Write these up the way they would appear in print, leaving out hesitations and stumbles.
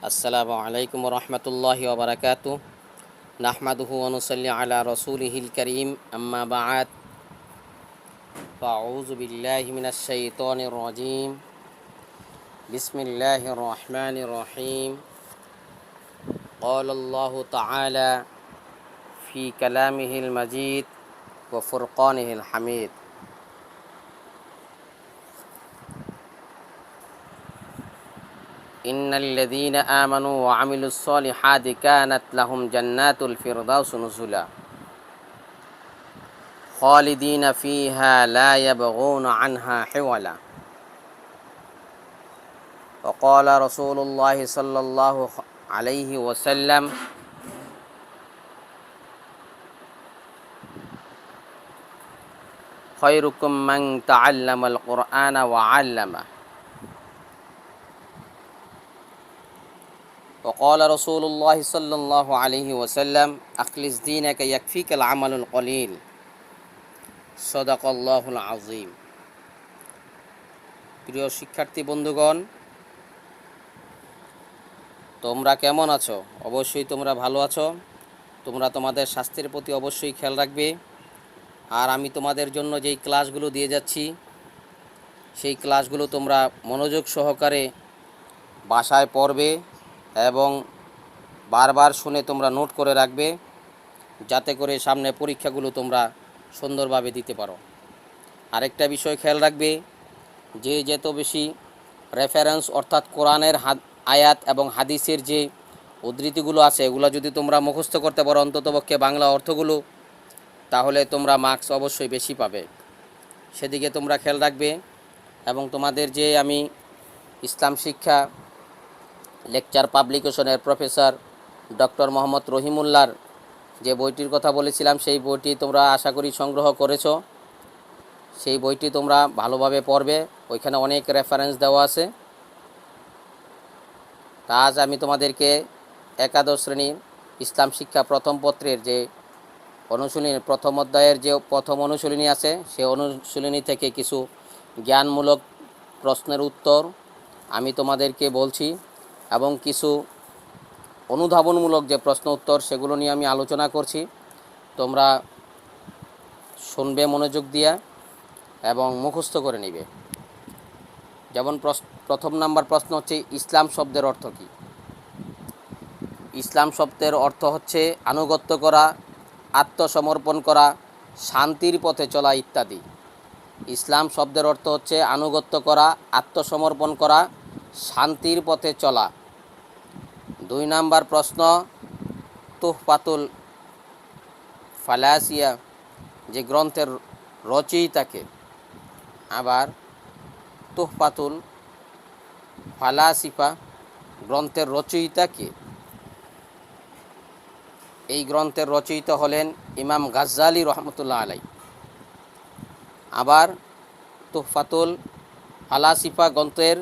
আসসালামু আলাইকুম রহমতুল্লাহি ওবরাকাতু নাহমাদুহু ওয়া নুসাল্লি আলা রাসূলিহিল কারীম আম্মা বা'দ ফাআউযু বিল্লাহি মিনাশ শাইতানির রাজীম বিসমিল্লাহির রহমানির রহিম ক্বালাল্লাহু তাআলা ফি কালামিহিল মাজিদ ওয়া ফুরকানিহিল হামিদ ইন্নাল্লাযীনা আমানু ওয়া আমিলুস সলিহাতি কানাত লাহুম জান্নাতুল ফিরদাউস নুজুলা খালিদিনা ফিহা লা ইয়াবগুনা আনহা হিওয়ালা ওয়া ক্বালা রাসূলুল্লাহি সাল্লাল্লাহু আলাইহি ওয়াসাল্লাম খায়রুকুম মান তাআল্লামাল কুরআনা ওয়া আল্লামা وقال رسول الله صلى الله عليه وسلم أخلص دينك يكفيك العمل القليل صدق الله العظيم। প্রিয় শিক্ষার্থী বন্ধুগণ, তোমরা কেমন আছো? অবশ্যই তোমরা ভালো আছো। তোমরা তোমাদের স্বাস্থ্যের প্রতি অবশ্যই খেয়াল রাখবে। আর আমি তোমাদের জন্য যেই ক্লাসগুলো দিয়ে যাচ্ছি সেই ক্লাসগুলো তোমরা মনোযোগ সহকারে বাসায় পড়বে এবং বারবার শুনে তোমরা নোট করে রাখবে, যাতে করে সামনে পরীক্ষাগুলো তোমরা সুন্দরভাবে দিতে পারো। আরেকটা বিষয় খেয়াল রাখবে, যে যত বেশি রেফারেন্স অর্থাৎ কোরআনের আয়াত এবং হাদিসের যে উদ্ধৃতিগুলো আছে এগুলো যদি তোমরা মুখস্থ করতে পারো, অন্ততপক্ষে বাংলা অর্থগুলো, তাহলে তোমরা মার্কস অবশ্যই বেশি পাবে। সেদিকে তোমরা খেয়াল রাখবে। এবং তোমাদের যে আমি ইসলাম শিক্ষা লেকচার পাবলিকেশনের প্রফেসর ডক্টর মোহাম্মদ রহিমুল্লাহর যে বইটির কথা বলেছিলাম সেই বইটি তোমরা আশা করি সংগ্রহ করেছো। সেই বইটি তোমরা ভালোভাবে পড়বে, ওইখানে অনেক রেফারেন্স দেওয়া আছে। তা আজ আমি তোমাদেরকে একাদশ শ্রেণীর ইসলাম শিক্ষা প্রথম পত্রের যে অনুশীলনী, প্রথম অধ্যায়ের যে প্রথম অনুশীলনী আছে সেই অনুশীলনী থেকে কিছু জ্ঞানমূলক প্রশ্নের উত্তর আমি তোমাদেরকে বলছি এবং কিছু অনুধাবনমূলক যে প্রশ্ন উত্তর সেগুলো নিয়ে আমি আলোচনা করছি। তোমরা শুনবে মনোযোগ দিয়া এবং মুখস্থ করে নিবে। যেমন প্রথম নাম্বার প্রশ্ন হচ্ছে, ইসলাম শব্দের অর্থ কী? ইসলাম শব্দের অর্থ হচ্ছে আনুগত্য করা, আত্মসমর্পণ করা, শান্তির পথে চলা ইত্যাদি। ইসলাম শব্দের অর্থ হচ্ছে আনুগত্য করা, আত্মসমর্পণ করা, শান্তির পথে চলা। 2 নাম্বার প্রশ্ন, তুহফাতুল ফালাসিয়া যে গ্রন্থের রচয়িতাকে? আবার তুহফাতুল ফালাসিফা গ্রন্থের রচয়িতাকে? এই গ্রন্থের রচয়িতা হলেন ইমাম গাজ্জালি রহমতুল্লাহ আলাই। আবার তুহফাতুল ফালাসিফা গ্রন্থের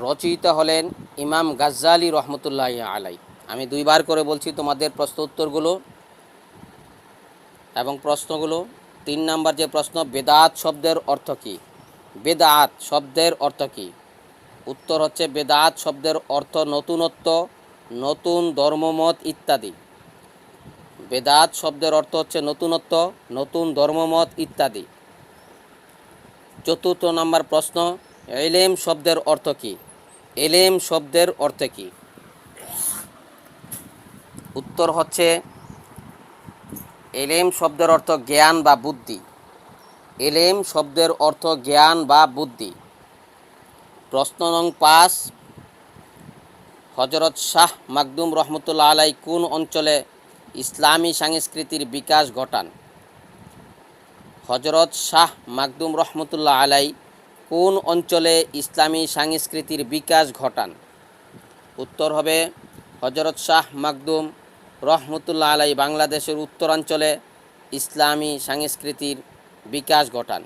রচয়িতা হলেন ইমাম গাজ্জালি রহমতুল্লাহ আলাই। আমি 2 বার করে বলছি তোমাদের প্রশ্ন উত্তরগুলো এবং প্রশ্নগুলো। 3 নাম্বার যে প্রশ্ন, বেদাত শব্দের অর্থ কী? বেদাত শব্দের অর্থ কী? উত্তর হচ্ছে, বেদাত শব্দের অর্থ নতুনত্ব, নতুন ধর্মমত ইত্যাদি। বেদাত শব্দের অর্থ হচ্ছে নতুনত্ব, নতুন ধর্মমত ইত্যাদি। 4 নাম্বার প্রশ্ন, ইলম শব্দের অর্থ কী? ইলম শব্দের অর্থ কী? উত্তর হচ্ছে, ইলম শব্দের অর্থ জ্ঞান বা বুদ্ধি। ইলম শব্দের অর্থ জ্ঞান বা বুদ্ধি। প্রশ্ন নং 5, হযরত শাহ মাকদুম রহমতুল্লাহ আলাই কোন অঞ্চলে ইসলামী সংস্কৃতির বিকাশ ঘটান? হযরত শাহ মাকদুম রহমতুল্লাহ আলাই কোন অঞ্চলে ইসলামী সংস্কৃতির বিকাশ ঘটান? উত্তর হবে, হযরত শাহ মাকদুম রহমতুল্লাহ আলাই বাংলাদেশের উত্তরাঞ্চলে ইসলামী সংস্কৃতির বিকাশ ঘটান।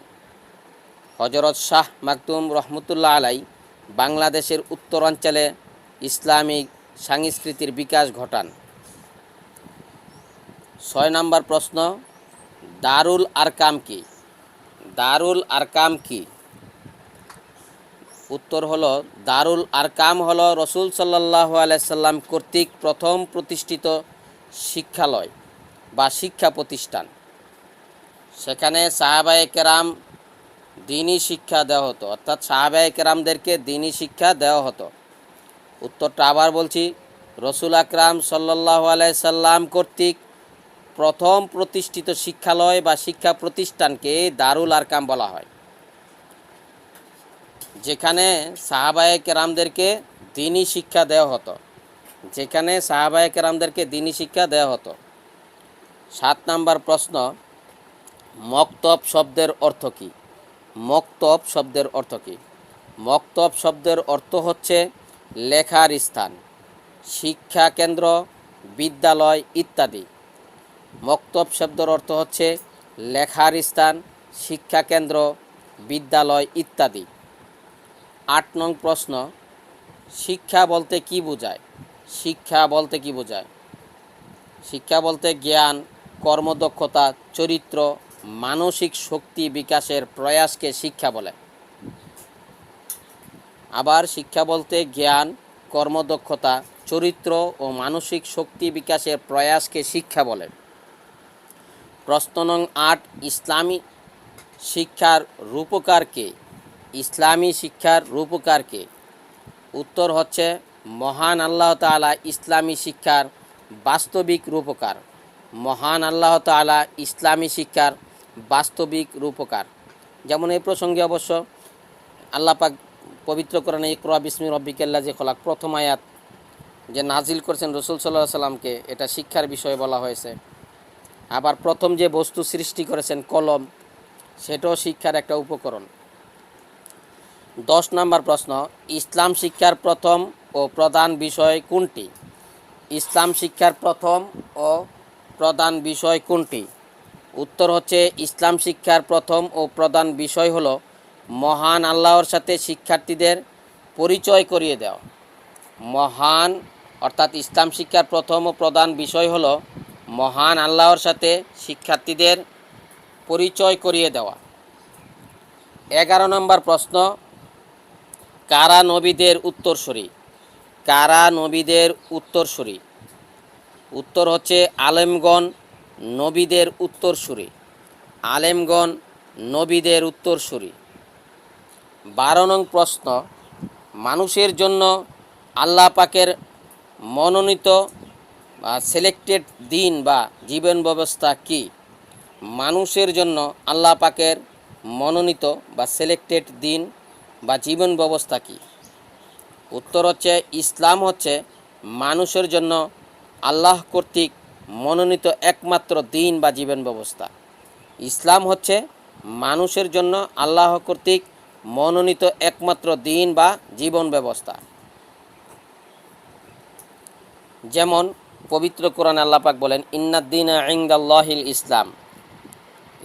হযরত শাহ মাকদুম রহমতুল্লাহ আলাই বাংলাদেশের উত্তরাঞ্চলে ইসলামিক সংস্কৃতির বিকাশ ঘটান। 6 নাম্বার প্রশ্ন, দারুল আরকাম কি? দারুল আরকাম কি? উত্তর হলো দারুল আরকাম হলো রসুল সাল্লাল্লাহু আলাইহি সাল্লাম কর্তৃক প্রথম প্রতিষ্ঠিত শিক্ষালয় বা শিক্ষা প্রতিষ্ঠান। সেখানে সাহাবায়ে কেরাম দ্বীনি শিক্ষা দেওয়া হতো, অর্থাৎ সাহাবায়ে কেরামদেরকে দ্বীনি শিক্ষা দেওয়া হতো। উত্তরটা আবার বলছি, রসুল আকরাম সাল্লাল্লাহু আলাইহি সাল্লাম কর্তৃক প্রথম প্রতিষ্ঠিত শিক্ষালয় বা শিক্ষা প্রতিষ্ঠানকে দারুল আরকাম বলা হয়, যেখানে সাহাবায়ে কেরামদেরকে দ্বীনি শিক্ষা দেওয়া হতো, যেখানে সাহাবায়ে কেরামদেরকে দ্বীনি শিক্ষা দেওয়া হতো। 7 নম্বর প্রশ্ন, মক্তব শব্দের অর্থ কী? মক্তব শব্দের অর্থ কী? মক্তব শব্দের অর্থ হচ্ছে লেখার স্থান, শিক্ষা কেন্দ্র, বিদ্যালয় ইত্যাদি। মক্তব শব্দের অর্থ হচ্ছে লেখার স্থান, শিক্ষা কেন্দ্র, বিদ্যালয় ইত্যাদি। 8 নং প্রশ্ন, শিক্ষা বলতে কি বোঝায়? শিক্ষা বলতে কি বোঝায়? শিক্ষা বলতে জ্ঞান, কর্মদক্ষতা, চরিত্র, মানসিক শক্তি বিকাশের প্রয়াসকে শিক্ষা বলে। আবার শিক্ষা বলতে জ্ঞান, কর্মদক্ষতা, চরিত্র ও মানসিক শক্তি বিকাশের প্রয়াসকে শিক্ষা বলে। প্রশ্ন নং 8, ইসলামী শিক্ষার রূপকার কে? ইসলামী শিক্ষার রূপকার কে? উত্তর হচ্ছে মহান আল্লাহ তাআলা ইসলামী শিক্ষার বাস্তবিক রূপকার। মহান আল্লাহ তাআলা ইসলামী শিক্ষার বাস্তবিক রূপকার। যেমন এই প্রসঙ্গে অবশ্য আল্লাহ পাক পবিত্র কোরআনে ইকরা বিসমি রব্বিকাল্লাযী খলাক প্রথম আয়াত যে নাজিল করেছেন রসুল সাল্লাল্লাহু আলাইহি সাল্লামকে, এটা শিক্ষার বিষয়ে বলা হয়েছে। আবার প্রথম যে বস্তু সৃষ্টি করেছেন কলম, সেটাও শিক্ষার একটা উপকরণ। 10 নম্বর প্রশ্ন, ইসলাম শিক্ষার প্রথম ও প্রধান বিষয় কোনটি? ইসলাম শিক্ষার প্রথম ও প্রধান বিষয় কোনটি? উত্তর হচ্ছে ইসলাম শিক্ষার প্রথম ও প্রধান বিষয় হলো মহান আল্লাহর সাথে শিক্ষার্থীদের পরিচয় করিয়ে দেওয়া। মহান অর্থাৎ ইসলাম শিক্ষার প্রথম ও প্রধান বিষয় হলো মহান আল্লাহর সাথে শিক্ষার্থীদের পরিচয় করিয়ে দেওয়া। 11 নম্বর প্রশ্ন, কারা নবীদের উত্তরসূরি? কারা নবীদের উত্তরসূরি? উত্তর হচ্ছে আলেমগণ নবীদের উত্তরসূরি। আলেমগণ নবীদের উত্তরসূরি। 12 নং প্রশ্ন, মানুষের জন্য আল্লাহ পাকের মনোনীত বা সিলেক্টেড দিন বা জীবন ব্যবস্থা কি? মানুষের জন্য আল্লাহ পাকের মনোনীত বা সিলেক্টেড দিন বা জীবন ব্যবস্থা কি? উত্তর হচ্ছে ইসলাম হচ্ছে মানুষের জন্য আল্লাহ কর্তৃক মনোনীত একমাত্র দিন বা জীবন ব্যবস্থা। ইসলাম হচ্ছে মানুষের জন্য আল্লাহ কর্তৃক মনোনীত একমাত্র দিন বা জীবন ব্যবস্থা। যেমন পবিত্র কোরআনে আল্লাহ পাক বলেন, ইন্নাদ-দীনা ইনদাল্লাহিল ইসলাম।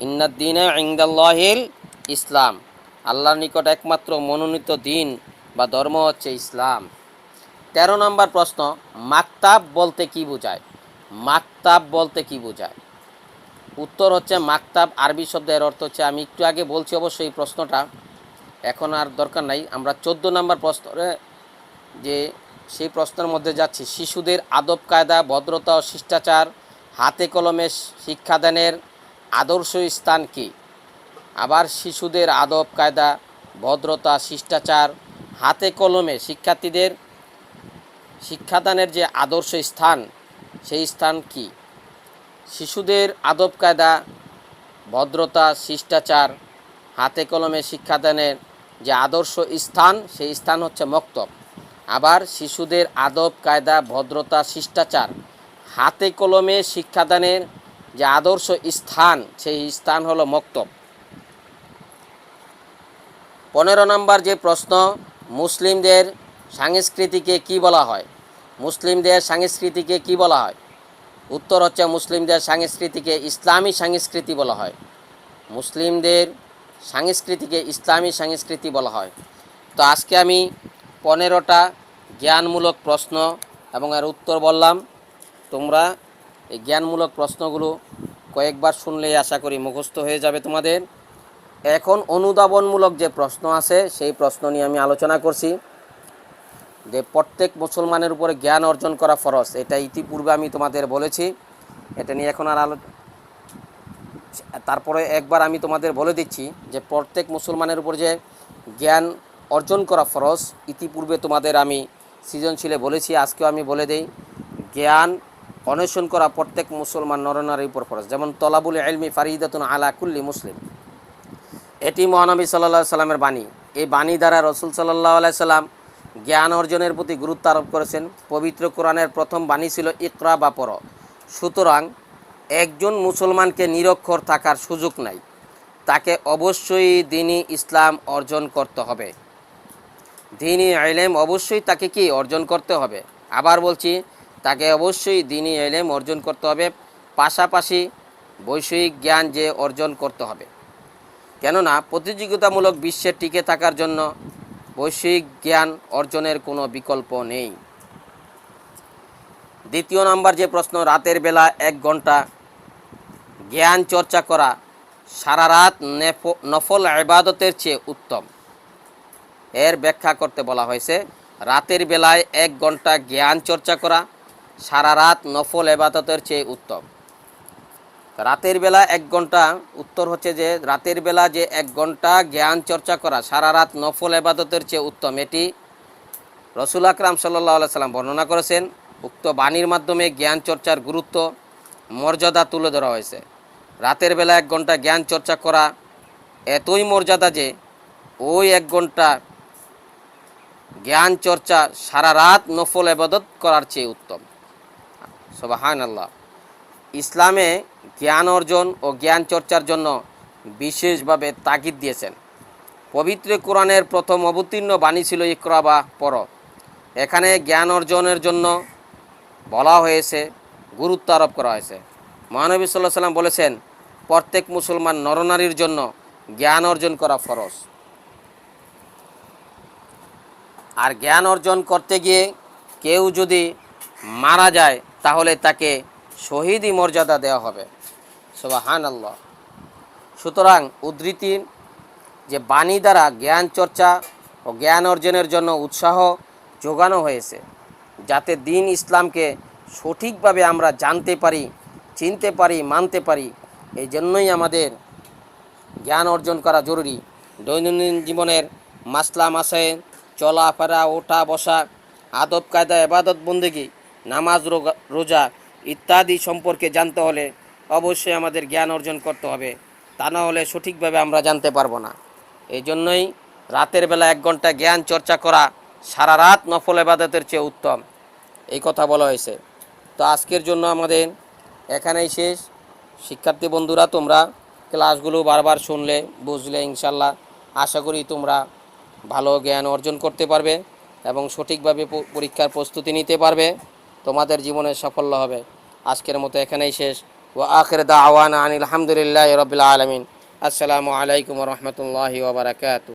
ইন্নাদ-দীনা ইনদাল্লাহিল ইসলাম, আল্লাহর নিকট একমাত্র মনোনীত দিন বা ধর্ম হচ্ছে ইসলাম। 13 নম্বর প্রশ্ন, মাকতাব বলতে কি বোঝায়? মাকতাব বলতে কি বোঝায়? উত্তর হচ্ছে মাকতাব আরবি শব্দের অর্থ হচ্ছে, আমি একটু আগে বলছি অবশ্যই এই প্রশ্নটা, এখন আর দরকার নাই। আমরা 14 নম্বর প্রশ্নে যে সেই প্রশ্নের মধ্যে যাচ্ছি, শিশুদের আদব কায়দা, ভদ্রতা ও শিষ্টাচার হাতে কলমে শিক্ষাদানের আদর্শ স্থান কি? আবার শিশুদের আদব কায়দা, ভদ্রতা, শিষ্টাচার হাতে কলমে শিক্ষার্থীদের শিক্ষাদানের যে আদর্শ স্থান, সেই স্থান কি? শিশুদের আদব কায়দা, ভদ্রতা, শিষ্টাচার হাতে কলমে শিক্ষাদানের যে আদর্শ স্থান, সেই স্থান হচ্ছে মক্তব। আবার শিশুদের আদব কায়দা, ভদ্রতা, শিষ্টাচার হাতে কলমে শিক্ষাদানের যে আদর্শ স্থান, সেই স্থান হলো মক্তব। 15 নম্বর যে প্রশ্ন, মুসলিমদের সংস্কৃতিকে কি বলা হয়? মুসলিমদের সংস্কৃতিকে কি বলা হয়? উত্তর হচ্ছে মুসলিমদের সংস্কৃতিকে ইসলামী সংস্কৃতি বলা হয়। মুসলিমদের সংস্কৃতিকে ইসলামী সংস্কৃতি বলা হয়। তো আজকে আমি 15টা জ্ঞানমূলক প্রশ্ন এবং এর উত্তর বললাম। তোমরা এই জ্ঞানমূলক প্রশ্নগুলো কয়েকবার শুনলেই আশা করি মুখস্থ হয়ে যাবে তোমাদের। এখন অনুধাবনমূলক যে প্রশ্ন আছে সেই প্রশ্ন নিয়ে আমি আলোচনা করছি যে প্রত্যেক মুসলমানের উপরে জ্ঞান অর্জন করা ফরজ। এটা ইতিপূর্বে আমি তোমাদের বলেছি, এটা নিয়ে এখন আর তারপরে একবার আমি তোমাদের বলে দিচ্ছি যে প্রত্যেক মুসলমানের উপর যে জ্ঞান অর্জন করা ফরজ। ইতিপূর্বে তোমাদের আমি সৃজনশীলে বলেছি, আজকেও আমি বলে দেই, জ্ঞান অন্বেষণ করা প্রত্যেক মুসলমান নরনারীর উপর ফরজ। যেমন তলাবুল ইলমি ফারিদাতুন আলা কুল্লি মুসলিম, এটি মহানবী সাল্লাল্লাহু সাল্লামের বাণী। এই বাণী দ্বারা রসুল সাল্লাল্লাহু আলাইহি সাল্লাম জ্ঞান অর্জনের প্রতি গুরুত্ব আরোপ করেছেন। পবিত্র কোরআনের প্রথম বাণী ছিল ইকরা বা পড়ো। সুতরাং একজন মুসলমানকে নিরক্ষর থাকার সুযোগ নাই, তাকে অবশ্যই দ্বীনি ইসলাম অর্জন করতে হবে। দ্বীনি ইলম অবশ্যই তাকে কি অর্জন করতে হবে। আবার বলছি, তাকে অবশ্যই দ্বীনি ইলম অর্জন করতে হবে, পাশাপাশি বৈষয়িক জ্ঞান যে অর্জন করতে হবে। কেননা প্রতিযোগিতামূলক বিশ্বে টিকে থাকার জন্য বৈষয়িক জ্ঞান অর্জনের কোনো বিকল্প নেই। দ্বিতীয় নাম্বার যে প্রশ্ন, রাতের বেলা 1 ঘন্টা জ্ঞান চর্চা করা সারা রাত নফল ইবাদতের চেয়ে উত্তম। এর ব্যাখ্যা করতে বলা হয়েছে, রাতের বেলায় 1 ঘন্টা জ্ঞান চর্চা করা সারা রাত নফল ইবাদতের চেয়ে উত্তম। রাতের বেলা 1 ঘন্টা, উত্তর হচ্ছে যে রাতের বেলা যে 1 ঘন্টা জ্ঞান চর্চা করা সারা রাত নফল ইবাদতের চেয়ে উত্তম। এটি রাসূল আকরাম সাল্লাল্লাহু আলাইহি সাল্লাম বর্ণনা করেছেন। উক্ত বাণীর মাধ্যমে জ্ঞান চর্চার গুরুত্ব, মর্যাদা তুলে ধরা হয়েছে। রাতের বেলা 1 ঘন্টা জ্ঞান চর্চা করা এতই মর্যাদা যে ওই 1 ঘন্টা জ্ঞান চর্চা সারা রাত নফল ইবাদত করার চেয়ে উত্তম। সুবহানাল্লাহ। ইসলামে জ্ঞান অর্জন ও জ্ঞান চর্চার জন্য বিশেষভাবে তাগিদ দিয়েছেন। পবিত্র কোরআনের প্রথম অবতীর্ণ বাণী ছিল ইকরা বা পড়ো। এখানে জ্ঞান অর্জনের জন্য বলা হয়েছে, গুরুত্ব আরোপ করা হয়েছে। মহানবী সাল্লাল্লাহু আলাইহি সাল্লাম বলেছেন, প্রত্যেক মুসলমান নরনারীর জন্য জ্ঞান অর্জন করা ফরজ। আর জ্ঞান অর্জন করতে গিয়ে কেউ যদি মারা যায় তাহলে তাকে শহীদি মর্যাদা দেওয়া হবে। সুবহানাল্লাহ। সুতরাং উদ্ধৃতি যে বাণী দ্বারা জ্ঞান চর্চা ও জ্ঞান অর্জনের জন্য উৎসাহ যোগানো হয়েছে, যাতে দ্বীন ইসলামকে সঠিকভাবে আমরা জানতে পারি, চিনতে পারি, মানতে পারি। এই জন্যই আমাদের জ্ঞান অর্জন করা জরুরি। দৈনন্দিন জীবনের মাসলা মাসাইল, চলাফেরা, ওঠা বসা, আদব কায়দা, ইবাদত বন্দেগী, নামাজ রোজা ইত্যাদি সম্পর্কে জানতে হলে অবশ্যই আমাদের জ্ঞান অর্জন করতে হবে, তা না হলে সঠিকভাবে আমরা জানতে পারবো না। এই জন্যই রাতের বেলা 1 ঘন্টা জ্ঞান চর্চা করা সারা রাত নফল ইবাদতের চেয়ে উত্তম, এই কথা বলা হয়েছে। তো আজকের জন্য আমাদের এখানেই শেষ। শিক্ষার্থী বন্ধুরা, তোমরা ক্লাসগুলো বারবার শুনলে, বুঝলে, ইনশাল্লাহ আশা করি তোমরা ভালো জ্ঞান অর্জন করতে পারবে এবং সঠিকভাবে পরীক্ষার প্রস্তুতি নিতে পারবে, তোমাদের জীবনে সাফল্য হবে। আজকের মতো এখানেই শেষ। ওয়া আখির দাওয়ানা আনিল হামদুলিল্লাহি রাব্বিল আলামিন। আসসালামু আলাইকুম ওয়া রাহমাতুল্লাহি ওয়া বারাকাতুহু।